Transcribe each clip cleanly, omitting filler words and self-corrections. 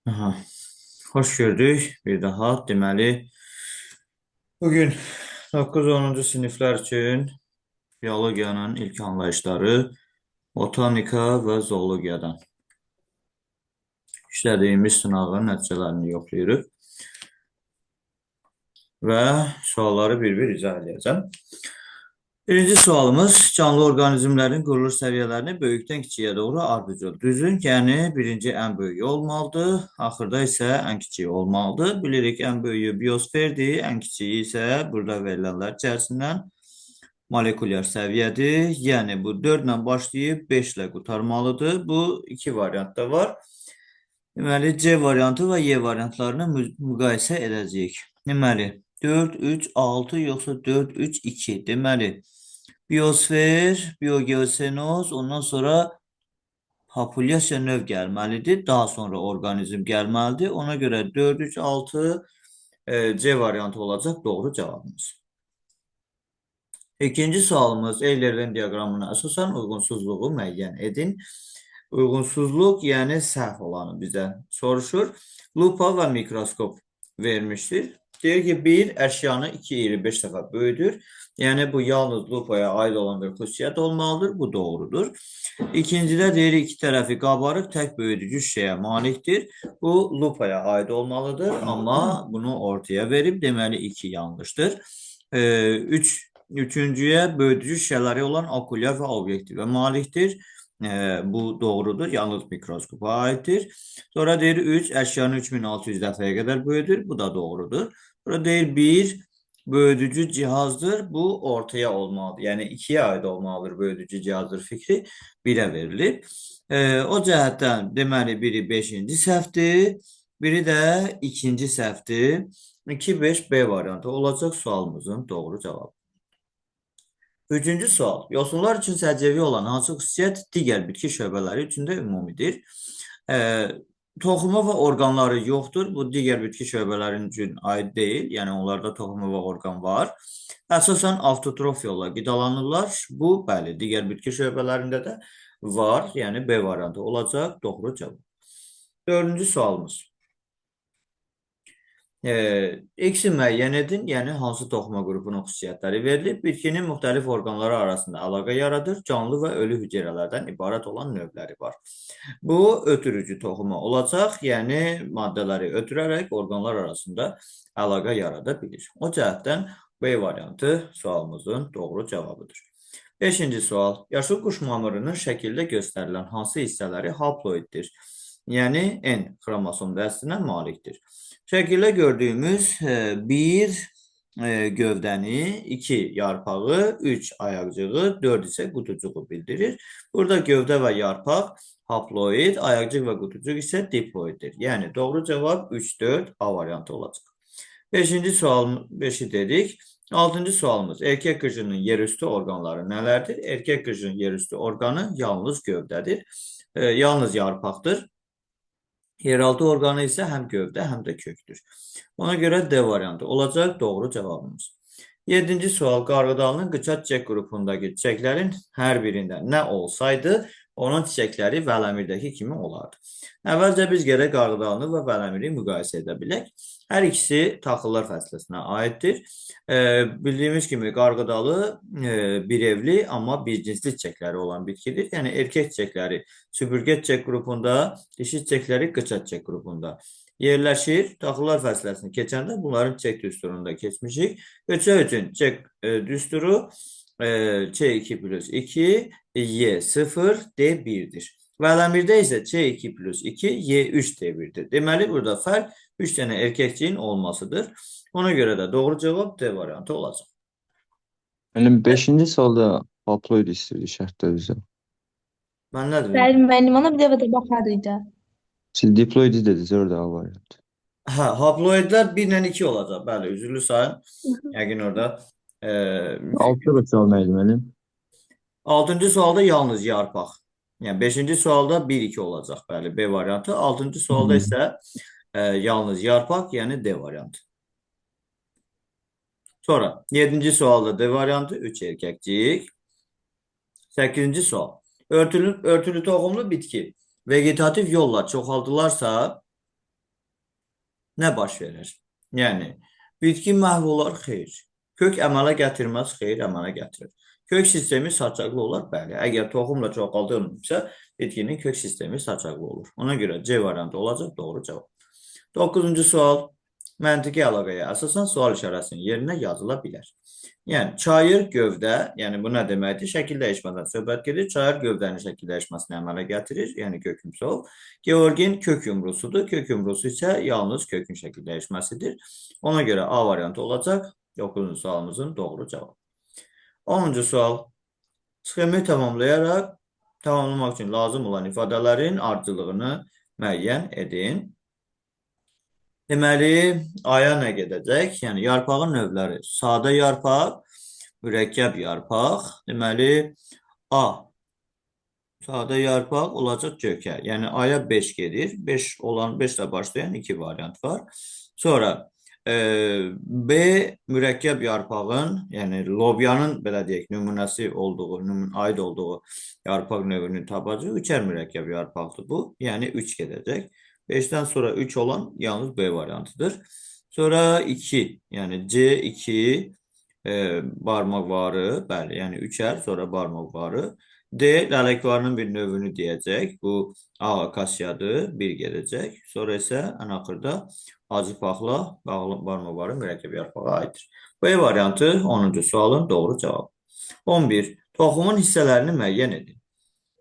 Aha, hoş gördük bir daha. Deməli, bugün 9-10-cu siniflər üçün biologiyanın ilk anlayışları, botanika və zoologiyadan işlədiyimiz sınavın nəticələrini yoxlayırıq və sualları bir-bir izah edəcəm. Birinci sualımız canlı orqanizmlərin quruluş səviyyələrini böyükdən kiçiyə doğru ardıcıl düzün. Yəni birinci ən böyüyü olmalıdır, axırda isə ən kiçiyi olmalıdır. Bilirik ən böyüyü biosferdir, ən kiçiyi isə burada verilənlər içərisindən molekulyar səviyyədir. Yəni bu 4 ilə başlayıb 5 ilə qurtarmalıdır. Bu iki variant da var. Deməli C variantı və Y variantlarını müqayisə edəcəyik. Deməli 4, 3, 6 yoxsa 4, 3, 2. Deməli biosfer, biogeosenoz, ondan sonra populyasiya növ gəlməlidir. Daha sonra orqanizm gəlməlidir. Ona görə 4, 3, 6 C variantı olacaq doğru cavabımız. İkinci sualımız Euler-Venn diaqramına əsasən uyğunsuzluğu müəyyən edin. Uyğunsuzluq, yəni səhv olanı bizə soruşur. Lupa və mikroskop vermişdir. Deyir ki, bir əşyanı 2,25 dəfə böyüdür. Yəni, bu yalnız lupaya aid olan bir xüsusiyyət olmalıdır. Bu doğrudur. İkincidə deyir, iki tərəfi qabarıq tək böyüdücü şişəyə malikdir. Bu lupaya aid olmalıdır. Amma bunu ortaya verib, deməli 2 yanlışdır. Üçüncüyə böyüdücü şişələri olan okulyar və obyektivə malikdir. Bu doğrudur. Yalnız mikroskopa aiddir. Sonra deyir 3 əşyanı 3600 dəfəyə qədər böyüdür. Bu da doğrudur. Sonra deyir 1 böyüdücü cihazdır. Bu ortaya olmalıdır. Yəni 2-yə aid olmalıdır böyüdücü cihazdır fikri 1-ə verilib. O cəhətdən deməli biri 5-ci səhvdir. Biri də 2-ci səhvdir. 2-5-B variantı olacaq sualımızın doğru cavabı. Üçüncü sual. Yosunlar üçün səciyyəvi olan hansı xüsusiyyət digər bitki şöbələri üçün də ümumidir? Toxumu və orqanları yoxdur. Bu digər bitki şöbələrinin üçün aid deyil. Yəni onlarda toxumu və orqan var. Əsasən avtotrof yolla qidalanırlar. Bu, bəli, digər bitki şöbələrində də var. Yəni B variantı olacaq. Doğru cavab. Dördüncü sualımız. X-i müəyyən edin, yəni hansı toxuma qrupunun xüsusiyyətləri verilib. Bitkinin müxtəlif orqanları arasında əlaqə yaradır. Canlı və ölü hüceyrələrdən ibarət olan növləri var. Bu, ötürücü toxuma olacaq, yəni maddələri ötürərək orqanlar arasında əlaqə yarada bilir. O cəhətdən B variantı sualımızın doğru cavabıdır. Beşinci sual. Yaşıl quş mamırının şəkildə göstərilən hansı hissələri haploiddir? Yəni N xromosom dəstinə malikdir. Şəkildə gördüyümüz 1 gövdəni, 2 yarpağı, 3 ayaqcığı, 4 isə qutucuğu bildirir. Burada gövdə və yarpaq haploid, ayaqcıq və qutucuq isə diploiddir. Yəni doğru cavab 3-4 A variantı olacaq. 5-ci sual 5-i dedik. 6-cı sualımız erkək qıcının yerüstü orqanları nələrdir? Erkək qıcının yerüstü orqanı yalnız gövdədir. Yalnız yarpaqdır. Yeraltı orqanı isə həm gövdə, həm də kökdür. Ona görə D variantı olacaq doğru cavabımız. 7-ci sual qarğıdalının qıçat çiçək qrupundakı çiçəklərin hər birində nə olsaydı, onun çiçəkləri vələmirdəki kimi olardı. Əvvəlcə biz gərək qarğıdalını və vələmiri müqayisə edə bilək. Hər ikisi taxıllar fəsiləsinə aiddir. Bildiyimiz kimi qarğıdalı birevli, amma bircinsli çiçəkləri olan bitkidir. Yəni erkək çiçəkləri süpürgə çiçək qrupunda, dişi çiçəkləri qıçat çiçək qrupunda yerləşir. Taxıllar fəsiləsini keçəndə bunların çiçək düsturunda keçmişik. Qıçaq üçün çiçək düsturu C2 plus 2, Y0, D1'dir. Vələmirdə isə C2 plus 2, Y3 D1'dir. Deməli, burada fərq 3 dənə erkəkciyin olmasıdır. Ona görə də doğru cavab D variantı olacaq. Benim 5. sualda haploid istəyirdi şərtdə bizə. Mən nə dedim? Bəli, müəllim, ona bir dəfə də baxarıydı. Siz diploidi dediniz orada A variantı. Hə, haploidlər 1 ilə 2 olacaq. Bəli, üzrlü sayın. Yəqin orada 6 sual neydi benim? 6-cı sualda yalnız yarpaq. Yəni 5-ci sualda 1-2 olacaq. Bəli, B variantı. 6-cı sualda isə yalnız yarpaq, yəni D variantı. Sonra 7-ci sualda D variantı 3 erkəkcik. 8-ci sual. Örtülü toxumlu bitki vegetativ yolla çoxaldılarsa nə baş verir? Yəni, bitki məhv olar, xeyr. Kök əmələ gətirməz, xeyr, əmələ gətirir. Kök sistemi saçaqlı olar, bəli. Əgər toxumla çoxaldılmırsa, bitkinin kök sistemi saçaqlı olur. Ona görə C variantı olacaq doğru cavab. 9-cu sual. Məntiqi əlaqəyə əsasən sual işarəsinin yerinə yazıla bilər. Yəni, çayır gövdə, yəni bu nə deməkdir? Şəkil dəyişmədən söhbət gedir. Çayır gövdənin şəkil dəyişməsini əmələ gətirir, yəni kökümsol. Georgin kök yumrusudur. Kök yumrusu isə yalnız kökün şəkil dəyişməsidir. Ona görə A variantı olacaq. 9-cu sualımızın doğru cavabı. 10-cu sual. Sxemi tamamlamaq üçün lazım olan ifadələrin ardıcıllığını müəyyən edin. Deməli, aya nə gedəcək? Yəni, yarpağın növləri. Sadə yarpaq, mürəkkəb yarpaq. Deməli, A. Sadə yarpaq olacaq kökə. Yəni, aya 5 gedir. 5 ilə başlayan 2 variant var. Sonra B. Mürəkkəb yarpağın, yəni lobyanın, belə deyək, nümunəsi olduğu, aid olduğu yarpaq növünü tapacaq. Üçər mürəkkəb yarpaqdır bu. Yəni, 3 gedəcək. 5-dən sonra 3 olan yalnız B variantıdır. Sonra 2, yəni C2 barmaq varı, bəli, yəni 3-ər, sonra barmaq varı. D, lələkvarının bir növünü deyəcək. Bu A akasiyadır, 1 gedəcək. Sonra isə ən axırda acı paxla barmaq varı mürəkkəb yarpağa aiddir. B variantı 10-cu sualın doğru cavabı. 11. Toxumun hissələrini müəyyən edin.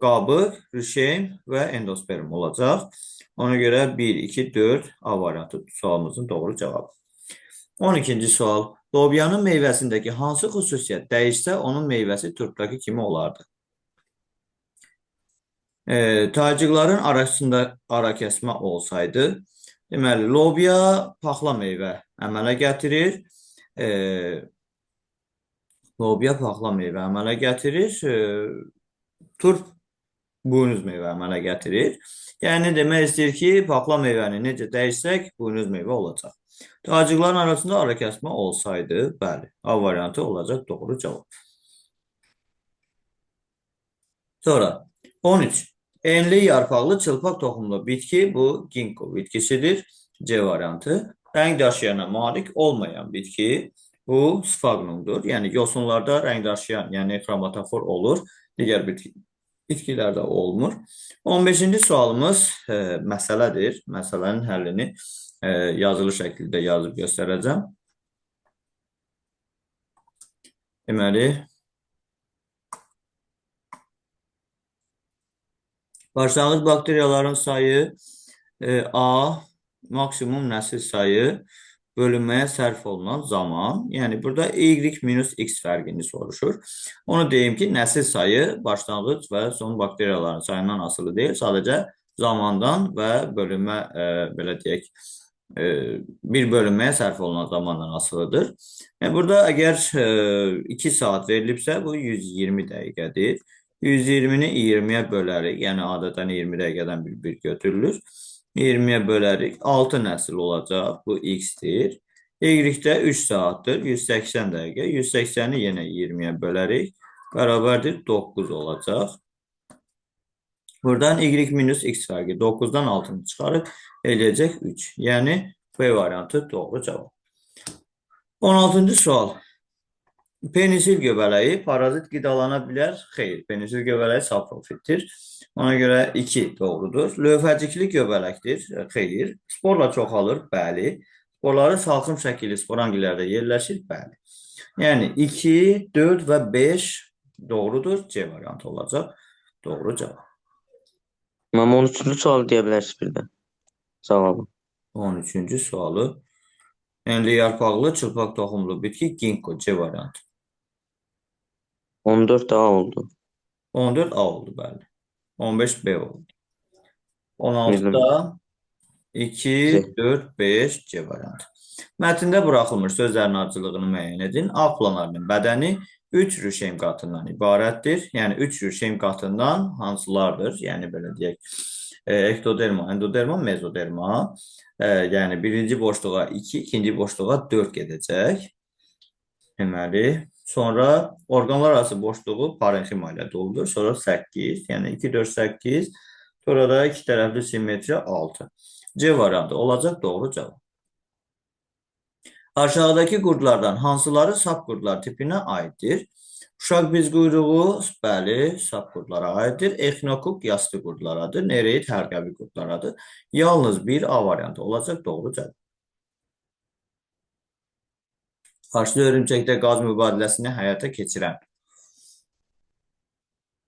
Qabıq, rişeym və endosperm olacaq. Ona görə 1, 2, 4 A variantı sualımızın doğru cavabı. 12-ci sual. Lobyanın meyvəsindəki hansı xüsusiyyət dəyişsə, onun meyvəsi turpdakı kimi olardı? Tacıqların arasında ara kəsmə olsaydı, deməli, lobya paxla meyvə əmələ gətirir. Lobya paxla meyvə əmələ gətirir. Turp buynuz meyvə əmələ gətirir. Yəni, demək istəyir ki, paxla meyvəni necə dəyişsək, buynuz meyvə olacaq. Tacıqların arasında ara kəsmə olsaydı, bəli, A variantı olacaq doğru cavab. Sonra, 13. Enli yarpaqlı çılpaq toxumlu bitki, bu ginkgo bitkisidir. C variantı. Rəng daşıyana malik olmayan bitki, bu sfagnumdur. Yəni, yosunlarda rəng daşıyan, yəni xromatofor olur. Digər bitkilərdə olmur. 15-ci sualımız məsələdir. Məsələnin həllini yazılı şəkildə yazıb göstərəcəm. Deməli, başlanğıc bakteriyaların sayı A, maksimum nəsil sayı bölünməyə sərf olunan zaman. Yəni, burada Y-X fərqini soruşur. Onu deyim ki, nəsil sayı başlanğıc və son bakteriyaların sayından asılı deyil. Sadəcə zamandan və bölünmə, belə deyək, bir bölünməyə sərf olunan zamandan asılıdır. Yəni, burada əgər 2 saat verilibsə, bu 120 dəqiqədir. 120-ni 20-yə bölərik, yəni adətən 20 dəqiqədən bir götürülür. 20-yə bölərik, 6 nəsil olacaq, bu X-dir. Y-də 3 saatdır, 180 dəqiqə, 180-i yenə 20-yə bölərik, bərabərdir 9 olacaq. Buradan Y-X fərqi 9-dan 6-nı çıxarıq, eləyəcək 3. Yəni, B variantı doğru cavab. 16-cı sual. Penisil göbələyi parazit qidalana bilər? Xeyr, penisil göbələyi saprofitdir. Ona görə 2 doğrudur. Lövhəcikli göbələkdir? Xeyr. Sporla çoxalır? Bəli. Sporları salxım şəkilli sporangillərdə yerləşir? Bəli. Yəni 2, 4 və 5 doğrudur. C variantı olacaq. Doğru cavab. Mən 13-cü sualı deyə bilərsiniz bir də. Cavabı. 13-cü sualı. Enli yarpaqlı çılpaq toxumlu bitki ginkgo. C variantı. 14 A oldu. 14 A oldu, bəli. 15 B oldu. 16-da 2, 4, 5 C variantı. Mətndə buraxılmış sözlərin ardıcıllığını müəyyən edin. A planarının bədəni 3 rüşeym qatından ibarətdir. Yəni 3 rüşeym qatından hansılardır? Yəni belə deyək, ektoderma, endoderma, mezoderma. Yəni birinci boşluğa 2, ikinci boşluğa 4 gedəcək. Deməli, sonra orqanlar arası boşluğu parenxima ilə doludur. Sonra 8, yəni 2, 4, 8. Sonra da iki tərəfli simmetriya 6. C variantı olacaq doğru cavab. Aşağıdakı qurdlardan hansıları sap qurdlar tipinə aiddir? Uşaq biz quyruğu, bəli, sap qurdlara aiddir. Exinokok yastı qurdlaradır. Nereid hərqəvi qurdlaradır. Yalnız bir A variantı olacaq doğru cavab. Qarşıda örümçəkdə qaz mübadiləsini həyata keçirən.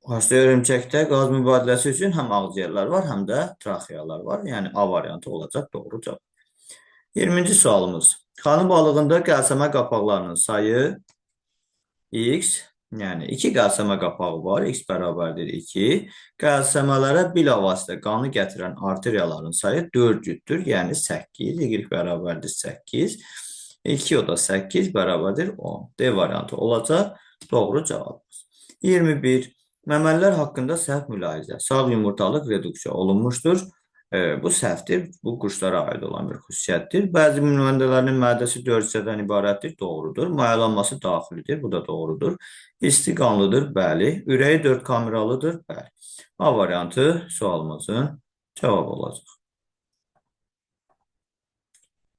Qarşıda örümçəkdə qaz mübadiləsi üçün həm ağciyərlər var, həm də traxeyalar var. Yəni A variantı olacaq doğru cavab. 20-ci sualımız. Xanı balığında qəlsəmə qapaqlarının sayı x, yəni 2 qəlsəmə qapağı var, x bərabərdir 2. Qəlsəmələrə bilavasitə qanı gətirən arteriyaların sayı 4 cütdür, yəni 8, y bərabərdir 8. 2 o da 8 bərabərdir 10. D variantı olacaq doğru cavabımız. 21. Məməlilər haqqında səhv mülahizə. Sağ yumurtalıq reduksiya olunmuşdur. Bu səhvdir. Bu quşlara aid olan bir xüsusiyyətdir. Bəzi nümunələrin mədəsi 4 hissədən ibarətdir. Doğrudur. Mayalanması daxilidir. Bu da doğrudur. İsti qanlıdır. Bəli. Ürəyi 4 kameralıdır. Bəli. A variantı sualımızın cavabı olacaq.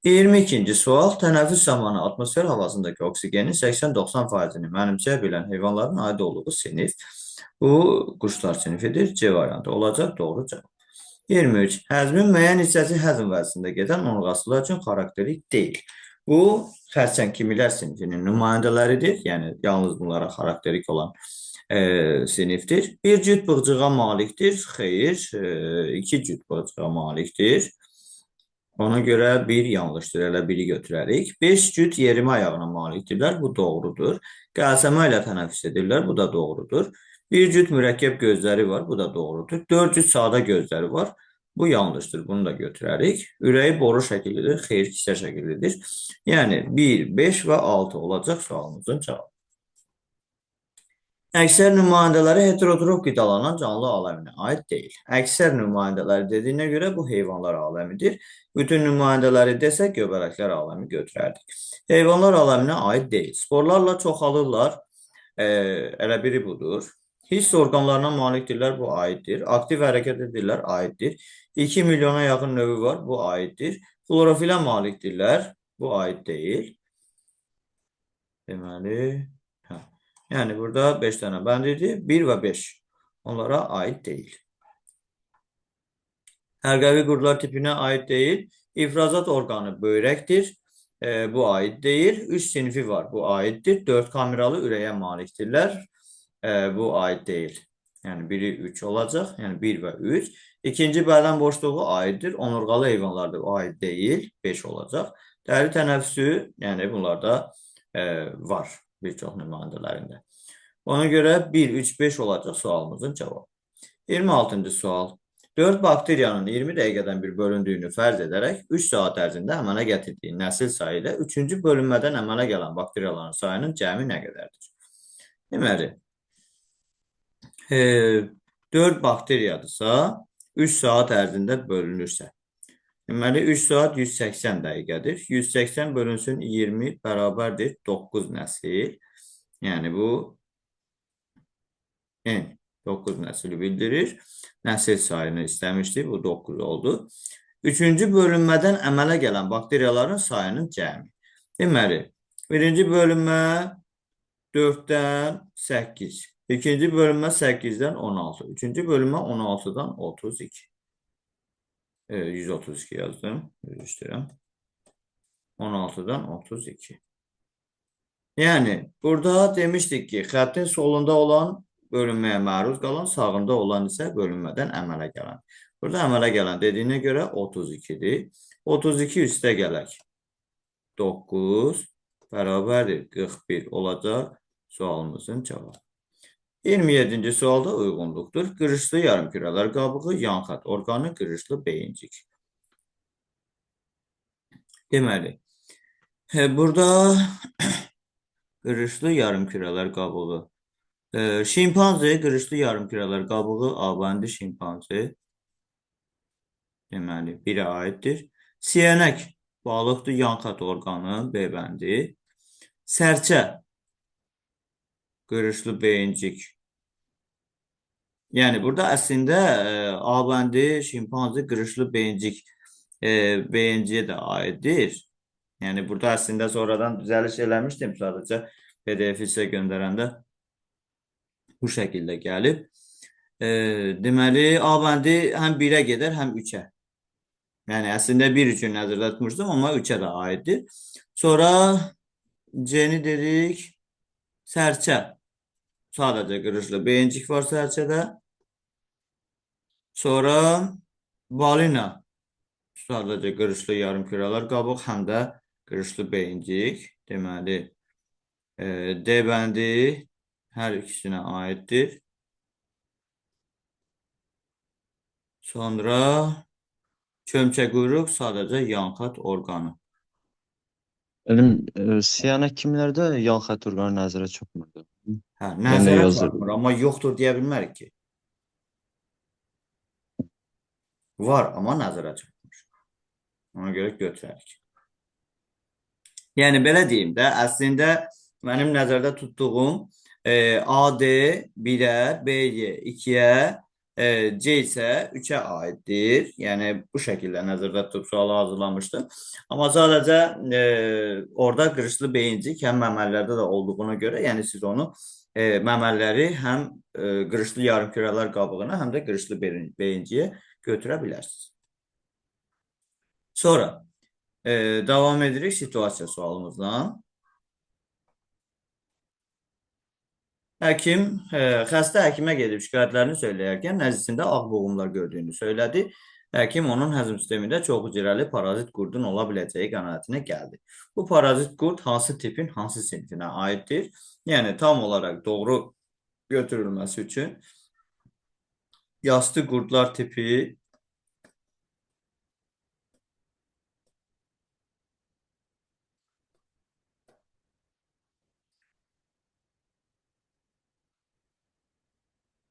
22-ci sual. Tənəffüs zamanı atmosfer havasındakı oksigenin 80-90%-ni mənimsəyə bilən heyvanların aid olduğu sinif. Bu quşlar sinifidir. C variantı olacaq doğru cavab. 23. Həzmin müəyyən hissəsi həzm vəzisində gedən onurğasılar üçün xarakterik deyil. Bu, xərçəng kimilər sinifinin nümayəndələridir. Yəni, yalnız bunlara xarakterik olan sinifdir. Bir cüt bığcığa malikdir. Xeyr, 2 cüt bığcığa malikdir. Ona görə bir yanlışdır, elə biri götürərik. 5 cüt yerimə ayağına malikdirlər, bu doğrudur. Qəlsəmə ilə tənəffüs edirlər, bu da doğrudur. Bir cüt mürəkkəb gözləri var, bu da doğrudur. 4 cüt sadə gözləri var, bu yanlışdır, bunu da götürərik. Ürəyi boru şəkillidir, xeyr kisə şəkillidir. Yəni 1, 5 və 6 olacaq sualımızın cavabı. Əksər nümayəndələri heterotrof qidalanan canlı aləminə aid deyil. Əksər nümayəndələri dediyinə görə bu heyvanlar aləmidir. Bütün nümayəndələri desək göbələklər aləmi götürərdik. Heyvanlar aləminə aid deyil. Sporlarla çoxalırlar. Elə biri budur. Hiss orqanlarına malikdirlər, bu aiddir. Aktiv hərəkət edirlər, aiddir. 2 milyona yaxın növü var, bu aiddir. Klorofilə malikdirlər, bu aid deyil. Deməli, yəni burada 5 dənə bənd idi, 1 və 5 onlara aid deyil. Hərqəvi qurdlar tipinə aid deyil. İfrazat orqanı böyrəkdir, bu aid deyil. 3 sinifi var, bu aiddir. 4 kameralı ürəyə malikdirlər, bu aid deyil. Yəni biri 3 olacaq, yəni 1 və 3. İkinci bədən boşluğu aiddir, onurğalı heyvanlardır, o aid deyil, 5 olacaq. Dəri tənəffüsü, yəni bunlarda var bir çox nümayəndələrində. Ona görə 1, 3, 5 olacaq sualımızın cavabı. 26-cı sual. 4 bakteriyanın 20 dəqiqədən bir bölündüyünü fərz edərək 3 saat ərzində əmələ gətirdiyi nəsil sayı ilə 3-cü bölünmədən əmələ gələn bakteriyaların sayının cəmi nə qədərdir? Deməli, 4 bakteriyadırsa 3 saat ərzində bölünürsə. Deməli, 3 saat 180 dəqiqədir. 180 bölünsün 20 bərabərdir 9 nəsil. Yəni bu 9 nəsili bildirir. Nəsil sayını istəmişdik. Bu 9 oldu. 3-cü bölünmədən əmələ gələn bakteriyaların sayının cəmi. Deməli, birinci bölünmə 4-dən 8. İkinci bölünmə 8-dən 16. Üçüncü bölünmə 16-dan 32. 132 yazdım. Üzüşdürəm. 16-dan 32. Yəni, burada demişdik ki, xəttin solunda olan bölünməyə məruz qalan, sağında olan isə bölünmədən əmələ gələn. Burada əmələ gələn dediyinə görə 32-dir. 32 üstə gələk. 9 bərabərdir 41 olacaq sualımızın cavabı. 27-ci sualda uyğunluqdur. Qırışlı yarımkürələr qabığı, yanxat orqanı, qırışlı beyincik. Deməli, burada qırışlı yarımkürələr qabığı. Şimpanze, qırışlı yarımkürələr qabığı, A bəndi şimpanze. Deməli, biri aiddir. Siyənək, balıqdır, yanxat orqanı, B bəndi. Sərçə, qırışlı beyincik. Yəni, burada əslində A bəndi, şimpanze, qırışlı beyincik beyinciyə də aiddir. Yəni burada əslində sonradan düzəliş eləmişdim. Sadəcə PDF-i sizə göndərəndə bu şəkildə gəlib. Deməli, A bəndi həm 1-ə gedər, həm 3-ə. Yəni əslində 1 üçün nəzərdə tutmuşdum, amma 3-ə də aiddir. Sonra C-ni dedik. Sərçə. Sadəcə qırışlı beyincik var sərçədə. Sonra balina. Sadəcə qırışlı yarımkürələr qabıq, həm də qırışlı beyincik. Deməli, D bəndi hər ikisinə aiddir. Sonra çömçəquyruq sadəcə yanxat orqanı. Siyana kimlərdə yan xətt orqanı nəzərə çarpmırdı? Hə, Yəni nəzərə yazır. çarpmır, amma yoxdur deyə bilmərik ki. Var, amma nəzərə çarpmır. Ona görə götürərik. Yəni belə deyim də, əslində mənim nəzərdə tutduğum AD 1-ə, BY 2-ə, C isə 3-ə aiddir. Yəni bu şəkildə nəzərdə tutub sualı hazırlamışdım. Amma sadəcə orada qırışlı beyincik həm məməlilərdə də olduğuna görə, yəni siz onu məməliləri həm qırışlı yarımkürələr qabığına, həm də qırışlı beyinciyə götürə bilərsiniz. Sonra davam edirik situasiya sualımızdan. Həkim, xəstə həkimə gedib şikayətlərini söyləyərkən nəzisində ağ boğumlar gördüyünü söylədi. Həkim onun həzm sistemində çox hüceyrəli parazit qurdun ola biləcəyi qənaətinə gəldi. Bu parazit qurd hansı tipin hansı sinfinə aiddir? Yəni tam olaraq doğru götürülməsi üçün yastı qurdlar tipi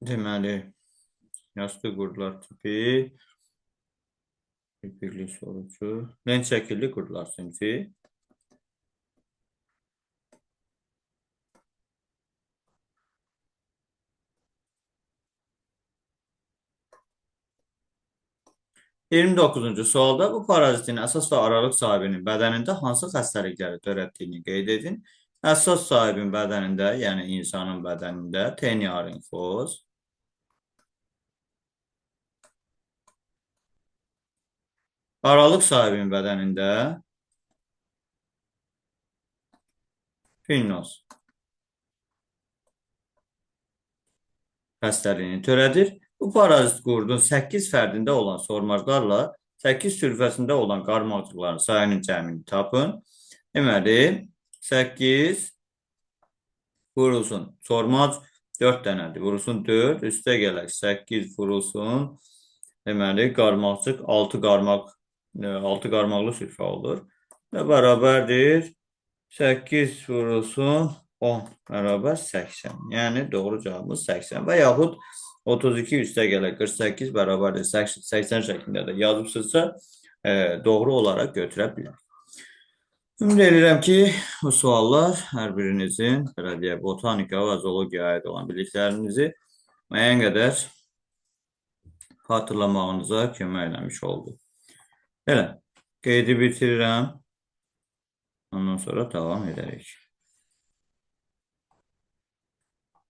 deməli yastı qurdlar tipi birli sorucu lent şəkilli qurdlar sinfi 29-cu sualda bu parazitin əsas və aralıq sahibinin bədənində hansı xəstəlikləri törətdiyini qeyd edin. Əsas sahibin bədənində, yəni insanın bədənində teniarinfoz, aralıq sahibin bədənində pinnoz xəstəliyini törədir. Bu parazit qurdun 8 fərdində olan sormaclarla 8 sürfəsində olan qarmaqcıqların sayının cəmini tapın. Deməli, 8 vurulsun. Sormac 4 dənədir. Vurulsun 4, üstə gələk 8 vurulsun. Deməli, qarmaqcıq 6 qarmaqlı sürfə olur. Və bərabərdir 8 vurulsun 10 bərabər 80. Yəni, doğru cavabımız 80 və yaxud 32 üstə gələk 48 bərabərdir 80 şəklində də yazıbsınızsa doğru olaraq götürə bilər. Ümid edirəm ki, bu suallar hər birinizin botanika və zoologiyaya aid olan biliklərinizi müəyyən qədər xatırlamağınıza kömək eləmiş oldu. Belə, qeydi bitirirəm. Ondan sonra davam edərək.